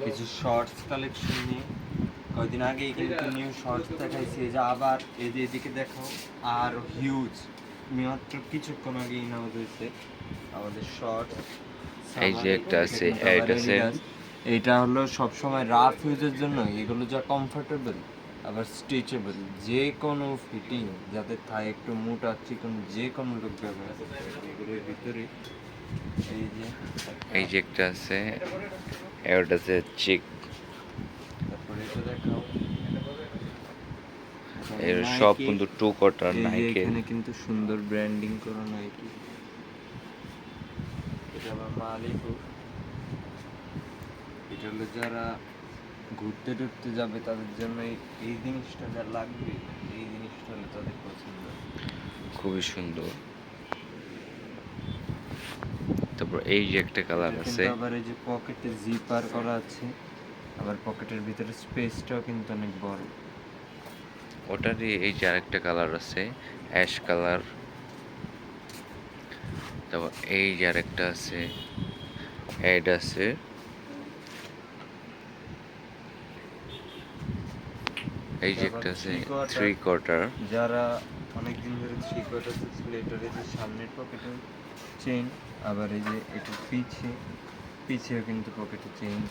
কিছু shorts collection নিয়ে কয়েকদিন আগেই কিন্তু নিউ শর্টস দেখাইছি, এই যে আবার এই যে এদিকে দেখো আর হিউজ মাত্র কিছুক্ষণ আগে ইনাউজ হয়েছে আমাদের শর্টস। এই যে একটা আছে এইটা হলো সবসময় রাফ ইউজের জন্য, এগুলো যা কমফোর্টেবল আবার স্ট্রেচেবল, যে কোনো ফিটিং যাতে থায় একটু মোটা চিকন যে কোনো লোক ব্যবহার করতে পারে। এগুলোর ভিতরে এই যে একটা আছে, এটা আছে চিক। তারপরে এটা দেখাও, এর সব কিন্তু টু কোয়ার্টার নাইকি। এখানে কিন্তু সুন্দর ব্র্যান্ডিং করা নাইকি। এটা আমার মালিকও, এটা হলো যারা ঘুরতে টুরতে যাবে তাদের জন্য এই জিনিসটা যা লাগবে, এই জিনিসটা হলো তাদের পছন্দ। খুবই সুন্দর। তারপর এই যে একটা কালার আছে, আবার এই যে পকেটে জিপার করা আছে, আবার পকেটের ভিতরে স্পেসটাও কিন্তু অনেক বড়। ওটারই এই যে আরেকটা কালার আছে, অ্যাশ কালার। তারপর এই যে আরেকটা আছে, অ্যাড আছে। এই যে একটা আছে থ্রি কোয়ার্টার। যারা অনেকদিন ধরে থ্রি কোয়ার্টার ছিল, এটার এই যে সামনের পকেটে চেইন, আবার এই যে এটা পিছেও কিন্তু পকেটে চেইন।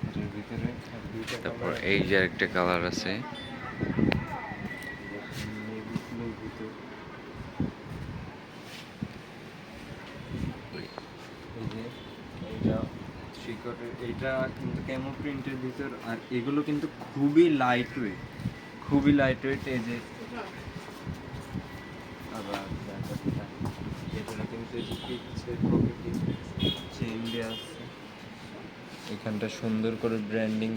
এটার ভিতরে তারপর এই যে আরেকটা কালার আছে, এটা কিন্তু ক্যামো প্রিন্টের ভিতর, আর এগুলো কিন্তু খুবই লাইট ওয়েট, খুবই লাইট ওয়েট। এই যে আবার এটা কিন্তু এই যে পিছের পকেটে চেইন দেওয়া আছে, এখানটা সুন্দর করে ব্র্যান্ডিং